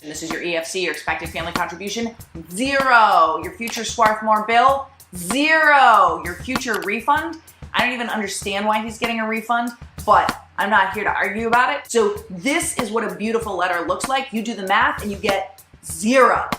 And this is your EFC, your expected family contribution, 0. Your future Swarthmore bill, 0. Your future refund, I don't even understand why he's getting a refund, but I'm not here to argue about it. So this is what a beautiful letter looks like. You do the math and you get 0.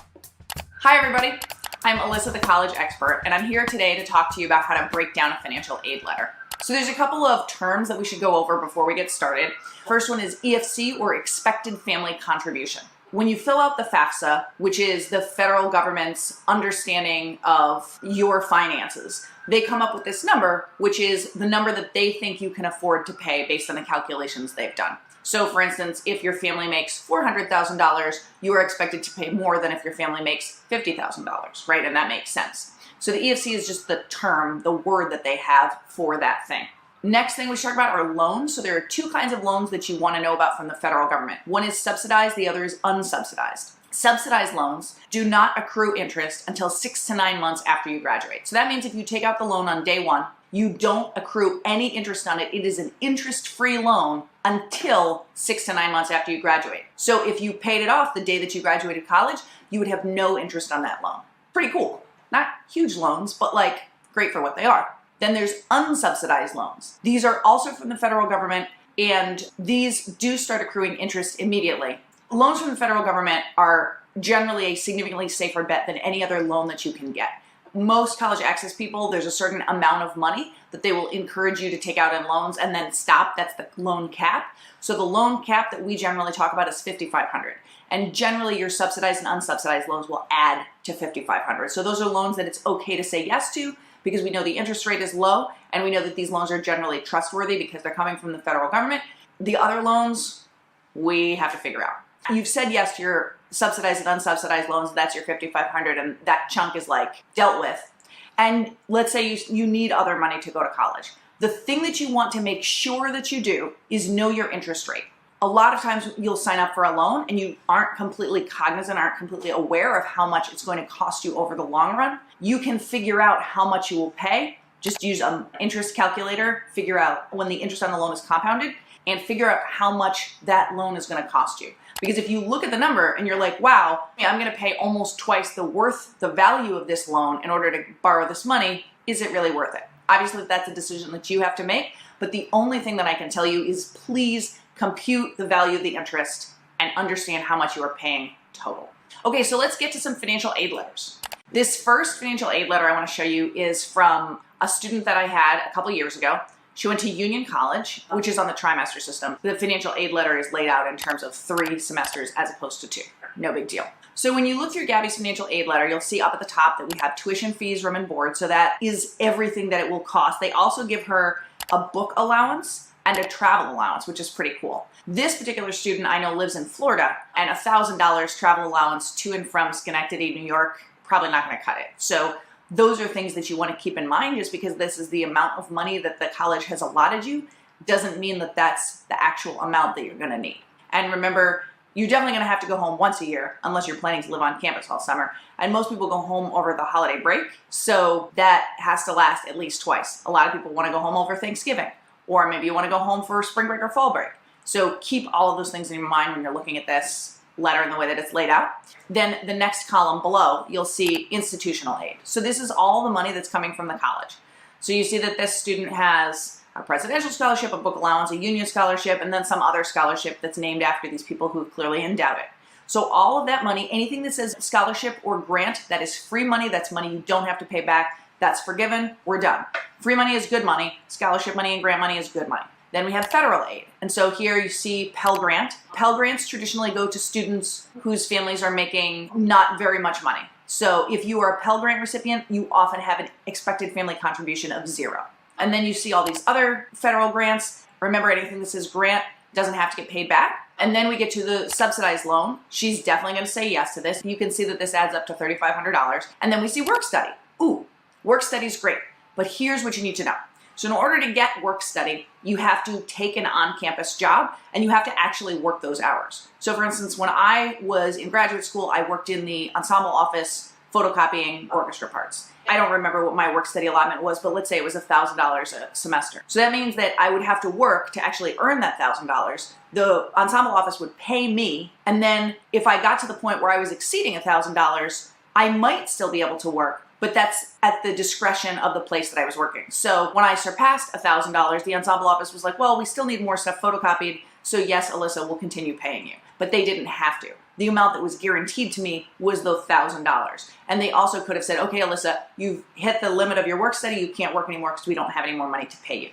Hi everybody, I'm Alyssa the College Expert, and I'm here today to talk to you about how to break down a financial aid letter. So there's a couple of terms that we should go over before we get started. First one is EFC, or expected family contribution. When you fill out the FAFSA, which is the federal government's understanding of your finances, they come up with this number, which is the number that they think you can afford to pay based on the calculations they've done. So for instance, if your family makes $400,000, you are expected to pay more than if your family makes $50,000, right? And that makes sense. So the EFC is just the term, the word that they have for that thing. Next thing we should talk about are loans. So there are two kinds of loans that you want to know about from the federal government. One is subsidized, the other is unsubsidized. Subsidized loans do not accrue interest until 6 to 9 months after you graduate. So that means if you take out the loan on day one, you don't accrue any interest on it. It is an interest-free loan until 6 to 9 months after you graduate. So if you paid it off the day that you graduated college, you would have no interest on that loan. Pretty cool. Not huge loans, but like great for what they are. Then there's unsubsidized loans. These are also from the federal government, and these do start accruing interest immediately. Loans from the federal government are generally a significantly safer bet than any other loan that you can get. Most college access people, there's a certain amount of money that they will encourage you to take out in loans and then stop. That's the loan cap. So the loan cap that we generally talk about is $5,500. And generally your subsidized and unsubsidized loans will add to $5,500. So those are loans that it's okay to say yes to because we know the interest rate is low and we know that these loans are generally trustworthy because they're coming from the federal government. The other loans, we have to figure out. You've said yes to your subsidized and unsubsidized loans, that's your $5,500, and that chunk is like dealt with. And let's say you need other money to go to college. The thing that you want to make sure that you do is know your interest rate. A lot of times you'll sign up for a loan and you aren't completely cognizant, aren't completely aware of how much it's going to cost you over the long run. You can figure out how much you will pay. Just use an interest calculator, figure out when the interest on the loan is compounded, and figure out how much that loan is going to cost you. Because if you look at the number and you're like, wow, I'm going to pay almost twice the value of this loan in order to borrow this money, is it really worth it? Obviously, that's a decision that you have to make, but the only thing that I can tell you is please compute the value of the interest and understand how much you are paying total. Okay, so let's get to some financial aid letters. This first financial aid letter I want to show you is from a student that I had a couple years ago. She went to Union College, which is on the trimester system. The financial aid letter is laid out in terms of 3 semesters as opposed to 2. No big deal. So when you look through Gabby's financial aid letter, you'll see up at the top that we have tuition, fees, room and board. So that is everything that it will cost. They also give her a book allowance and a travel allowance, which is pretty cool. This particular student I know lives in Florida, and $1,000 travel allowance to and from Schenectady, New York, probably not going to cut it. So those are things that you want to keep in mind. Just because this is the amount of money that the college has allotted you doesn't mean that that's the actual amount that you're going to need. And remember, you're definitely going to have to go home once a year unless you're planning to live on campus all summer. And most people go home over the holiday break, so that has to last at least twice. A lot of people want to go home over Thanksgiving, or maybe you want to go home for spring break or fall break. So keep all of those things in your mind when you're looking at this letter and the way that it's laid out. Then the next column below, you'll see institutional aid. So this is all the money that's coming from the college. So you see that this student has a presidential scholarship, a book allowance, a union scholarship, and then some other scholarship that's named after these people who clearly endowed it. So all of that money, anything that says scholarship or grant, that is free money, that's money you don't have to pay back, that's forgiven, we're done. Free money is good money, scholarship money and grant money is good money. Then we have federal aid. And so here you see Pell Grant. Pell Grants traditionally go to students whose families are making not very much money. So if you are a Pell Grant recipient, you often have an expected family contribution of 0. And then you see all these other federal grants. Remember, anything that says grant doesn't have to get paid back. And then we get to the subsidized loan. She's definitely going to say yes to this. You can see that this adds up to $3,500. And then we see work study. Ooh, work study is great. But here's what you need to know. So in order to get work study, you have to take an on-campus job and you have to actually work those hours. So for instance, when I was in graduate school, I worked in the ensemble office photocopying orchestra parts. I don't remember what my work study allotment was, but let's say it was $1,000 a semester. So that means that I would have to work to actually earn that $1,000. The ensemble office would pay me, and then if I got to the point where I was exceeding $1,000, I might still be able to work, but that's at the discretion of the place that I was working. So when I surpassed $1,000, the ensemble office was like, well, we still need more stuff photocopied, so yes, Alyssa, we'll continue paying you. But they didn't have to. The amount that was guaranteed to me was the $1,000. And they also could have said, okay, Alyssa, you've hit the limit of your work study, you can't work anymore because we don't have any more money to pay you.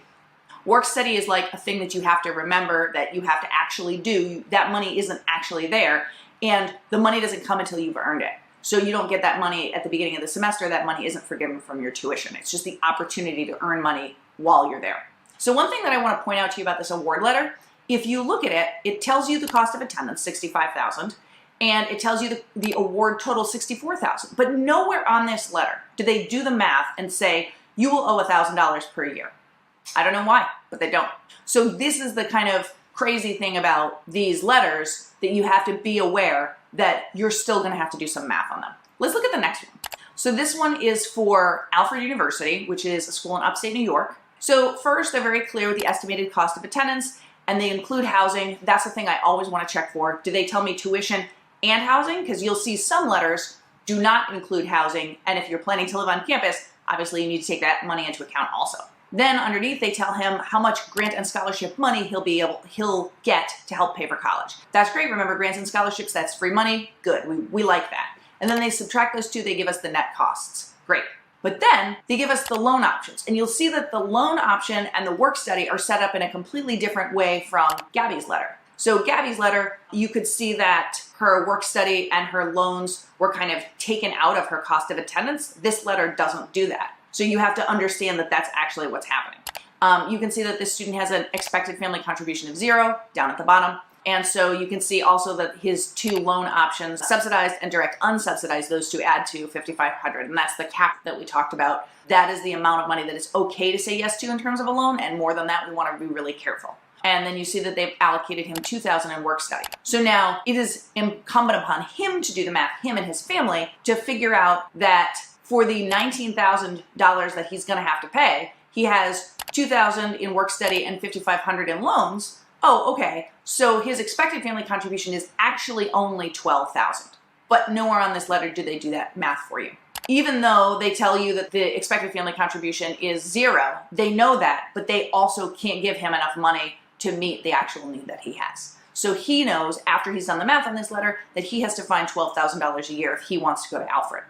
Work study is like a thing that you have to remember that you have to actually do. That money isn't actually there, and the money doesn't come until you've earned it. So you don't get that money at the beginning of the semester. That money isn't forgiven from your tuition. It's just the opportunity to earn money while you're there. So one thing that I want to point out to you about this award letter, if you look at it, it tells you the cost of attendance, $65,000, and it tells you the award total, $64,000. But nowhere on this letter do they do the math and say, you will owe $1,000 per year. I don't know why, but they don't. So this is the kind of crazy thing about these letters, that you have to be aware that you're still going to have to do some math on them. Let's look at the next one. So this one is for Alfred University, which is a school in upstate New York. So first, they're very clear with the estimated cost of attendance, and they include housing. That's the thing I always want to check for. Do they tell me tuition and housing? Because you'll see some letters do not include housing, and if you're planning to live on campus, obviously you need to take that money into account also. Then underneath, they tell him how much grant and scholarship money he'll get to help pay for college. That's great. Remember, grants and scholarships, that's free money. Good. We like that. And then they subtract those two, they give us the net costs. Great. But then they give us the loan options. And you'll see that the loan option and the work study are set up in a completely different way from Gabby's letter. So Gabby's letter, you could see that her work study and her loans were kind of taken out of her cost of attendance. This letter doesn't do that. So you have to understand that that's actually what's happening. You can see that this student has an expected family contribution of 0 down at the bottom. And so you can see also that his two loan options, subsidized and direct unsubsidized, those two add to $5,500. And that's the cap that we talked about. That is the amount of money that it's okay to say yes to in terms of a loan. And more than that, we want to be really careful. And then you see that they've allocated him $2,000 in work study. So now it is incumbent upon him to do the math, him and his family, to figure out that for the $19,000 that he's going to have to pay, he has $2,000 in work study and $5,500 in loans. Oh, okay. So his expected family contribution is actually only $12,000. But nowhere on this letter do they do that math for you. Even though they tell you that the expected family contribution is 0, they know that, but they also can't give him enough money to meet the actual need that he has. So he knows, after he's done the math on this letter, that he has to find $12,000 a year if he wants to go to Alfred.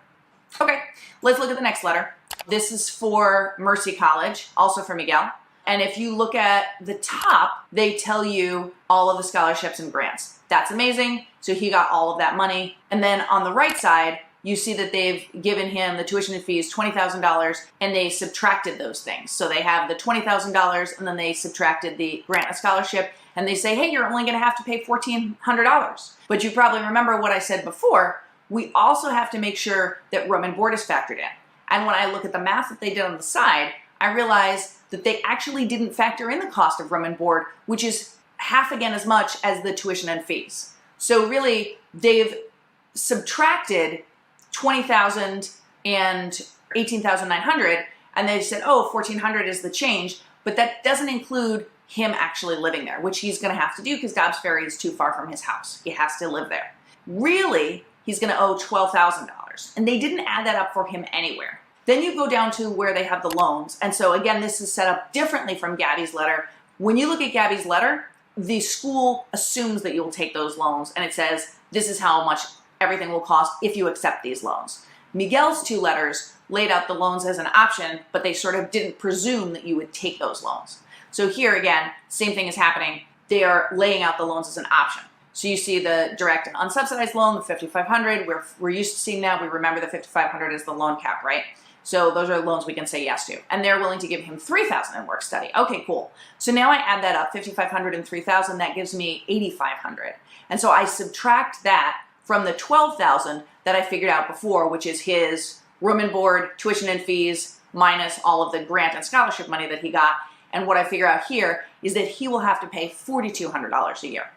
Okay, let's look at the next letter. This is for Mercy College, also for Miguel. And if you look at the top, they tell you all of the scholarships and grants. That's amazing. So he got all of that money. And then on the right side, you see that they've given him the tuition and fees, $20,000, and they subtracted those things. So they have the $20,000, and then they subtracted the grant and scholarship, and they say, hey, you're only going to have to pay $1,400. But you probably remember what I said before. We also have to make sure that room and board is factored in. And when I look at the math that they did on the side, I realize that they actually didn't factor in the cost of room and board, which is half again as much as the tuition and fees. So really, they've subtracted $20,000 and $18,900, and they've said, oh, $1,400 is the change, but that doesn't include him actually living there, which he's going to have to do because Dobbs Ferry is too far from his house. He has to live there. Really, he's going to owe $12,000, and they didn't add that up for him anywhere. Then you go down to where they have the loans, and so again, this is set up differently from Gabby's letter. When you look at Gabby's letter, the school assumes that you'll take those loans, and it says this is how much everything will cost if you accept these loans. Miguel's two letters laid out the loans as an option, but they sort of didn't presume that you would take those loans. So here again, same thing is happening. They are laying out the loans as an option. So you see the direct and unsubsidized loan, the $5,500. We're used to seeing that. We remember the $5,500 is the loan cap, right? So those are loans we can say yes to. And they're willing to give him $3,000 in work study. Okay, cool. So now I add that up, $5,500 and $3,000, that gives me $8,500. And so I subtract that from the $12,000 that I figured out before, which is his room and board, tuition and fees, minus all of the grant and scholarship money that he got. And what I figure out here is that he will have to pay $4,200 a year.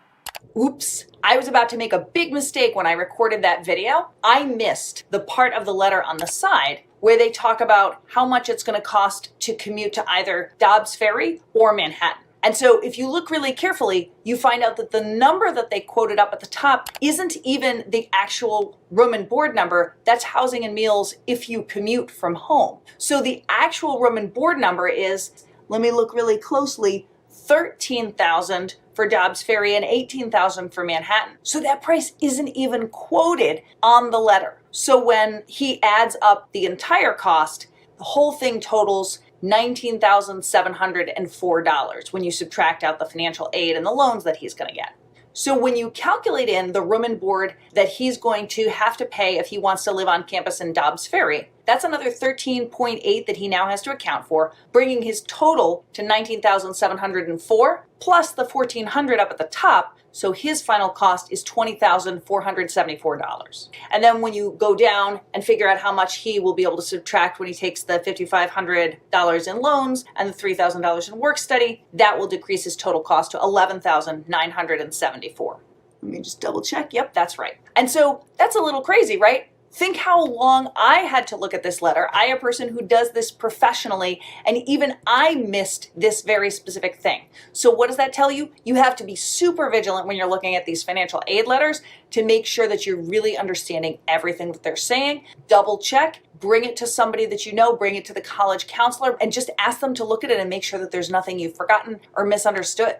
Oops, I was about to make a big mistake when I recorded that video. I missed the part of the letter on the side where they talk about how much it's going to cost to commute to either Dobbs Ferry or Manhattan. And so if you look really carefully, you find out that the number that they quoted up at the top isn't even the actual room and board number. That's housing and meals if you commute from home. So the actual room and board number is, let me look really closely, $13,000 for Dobbs Ferry and $18,000 for Manhattan. So that price isn't even quoted on the letter. So when he adds up the entire cost, the whole thing totals $19,704 when you subtract out the financial aid and the loans that he's going to get. So when you calculate in the room and board that he's going to have to pay if he wants to live on campus in Dobbs Ferry, that's another 13.8 that he now has to account for, bringing his total to 19,704 plus the 1,400 up at the top. So his final cost is $20,474. And then when you go down and figure out how much he will be able to subtract when he takes the $5,500 in loans and the $3,000 in work study, that will decrease his total cost to $11,974. Let me just double check. Yep, that's right. And so that's a little crazy, right? Think how long I had to look at this letter. I, a person who does this professionally, and even I missed this very specific thing. So what does that tell you? You have to be super vigilant when you're looking at these financial aid letters to make sure that you're really understanding everything that they're saying. Double check, bring it to somebody that you know, bring it to the college counselor, and just ask them to look at it and make sure that there's nothing you've forgotten or misunderstood.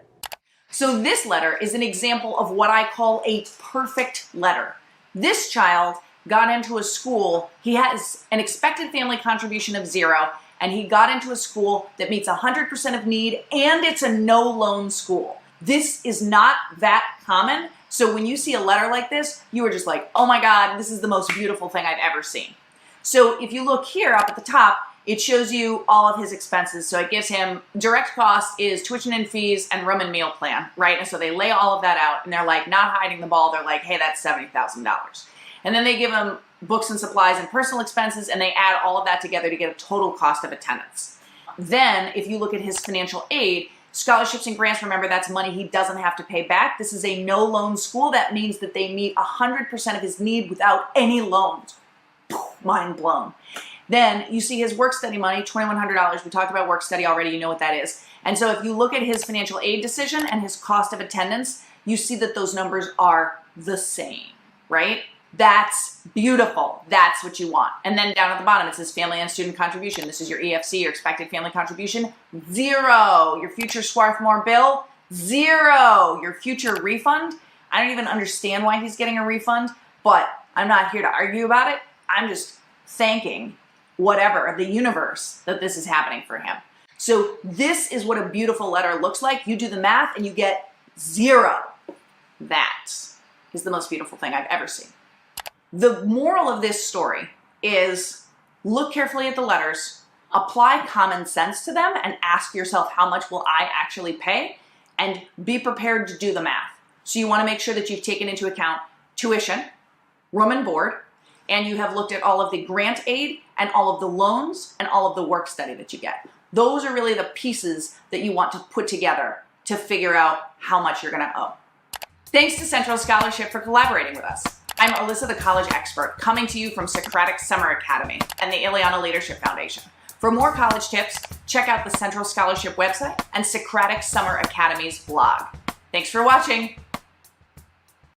So this letter is an example of what I call a perfect letter. This child got into a school, he has an expected family contribution of 0, and he got into a school that meets 100% of need, and it's a no-loan school. This is not that common, so when you see a letter like this, you are just like, oh my God, this is the most beautiful thing I've ever seen. So if you look here up at the top, it shows you all of his expenses. So it gives him direct cost is tuition and fees and room and meal plan, right? And so they lay all of that out, and they're like not hiding the ball. They're like, hey, that's $70,000. And then they give him books and supplies and personal expenses, and they add all of that together to get a total cost of attendance. Then, if you look at his financial aid, scholarships and grants, remember that's money he doesn't have to pay back. This is a no-loan school. That means that they meet 100% of his need without any loans. Mind blown. Then you see his work study money, $2,100. We talked about work study already. You know what that is. And so if you look at his financial aid decision and his cost of attendance, you see that those numbers are the same, right? That's beautiful. That's what you want. And then down at the bottom, it says family and student contribution. This is your EFC, your expected family contribution, 0. Your future Swarthmore bill, 0. Your future refund. I don't even understand why he's getting a refund, but I'm not here to argue about it. I'm just thanking whatever, the universe, that this is happening for him. So this is what a beautiful letter looks like. You do the math and you get 0. That is the most beautiful thing I've ever seen. The moral of this story is look carefully at the letters, apply common sense to them, and ask yourself, how much will I actually pay? And be prepared to do the math. So you want to make sure that you've taken into account tuition, room and board, and you have looked at all of the grant aid and all of the loans and all of the work study that you get. Those are really the pieces that you want to put together to figure out how much you're going to owe. Thanks to Central Scholarship for collaborating with us. I'm Alyssa the College Expert, coming to you from Socratic Summer Academy and the Ileana Leadership Foundation. For more college tips, check out the Central Scholarship website and Socratic Summer Academy's blog. Thanks for watching.